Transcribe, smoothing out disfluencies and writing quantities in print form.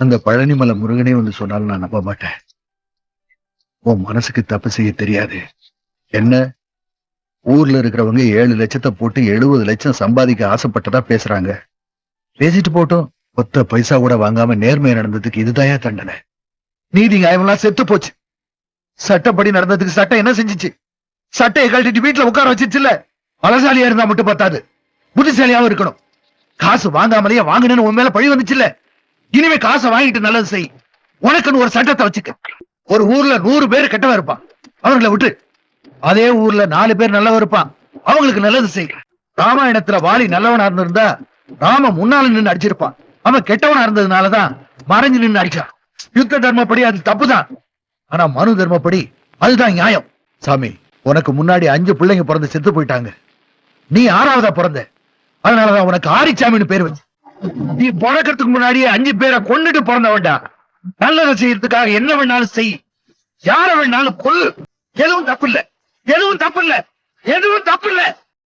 அந்த பழனிமலை முருகனே வந்து சொன்னாலும் நான் நம்ப மாட்டேன். உன் மனசுக்கு தப்பு செய்ய தெரியாது. என்ன, ஊர்ல இருக்கிறவங்க 7 லட்சத்தை போட்டு 70 லட்சம் சம்பாதிக்க ஆசைப்பட்டதா பேசுறாங்க. பேசிட்டு போட்டோம். 10 பைசா கூட வாங்காம நேர்மையா நடந்ததுக்கு இதுதாயா தண்டனை? நீதி நியாயமெல்லாம் செத்து போச்சு. சட்டப்படி நடந்ததுக்கு சட்டம் என்ன செஞ்சுச்சு? சட்டையை கழட்டிட்டு வீட்டுல உட்கார வச்சிருச்சுல்ல. பலசாலியா இருந்தா மட்டும் பத்தாது, புத்திசாலியாவும் இருக்கணும். காசு வாங்காமலேயே வாங்கினு உன் மேல பழி வந்துச்சுல்ல. இனிமே காசை வாங்கிட்டு நல்லது செய். உனக்குன்னு ஒரு சட்டத்தை வச்சுக்க. ஒரு ஊர்ல 100 பேர் கெட்டவன் இருப்பான், அவங்களை விட்டு. அதே ஊர்ல 4 பேர் நல்லவன் இருப்பான், அவங்களுக்கு நல்லது செய். ராமாயணத்துல வாலி நல்லவனா இருந்திருந்தா ராம முன்னால நின்று அடிச்சிருப்பான். அவன் கெட்டவனா இருந்ததுனாலதான் மறைஞ்சு நின்று அடிச்சான். யுத்த தர்மப்படி அது தப்புதான், ஆனா மனு தர்மப்படி அதுதான் நியாயம். சாமி, உனக்கு முன்னாடி 5 பிள்ளைங்க பிறந்து செத்து போயிட்டாங்க. நீ 6வதா பிறந்த, அதனாலதான் உனக்கு ஆரிச்சாமின்னு பேர் வச்சு. நீ பிறக்கிறதுக்கு முன்னாடியே 5 பேரை கொன்னுட்டு பிறந்த வேண்டாம். நல்லதை செய்யறதுக்காக என்ன வேணாலும் செய், யார வேணாலும் கொல்லு, எதுவும் தப்பு இல்ல.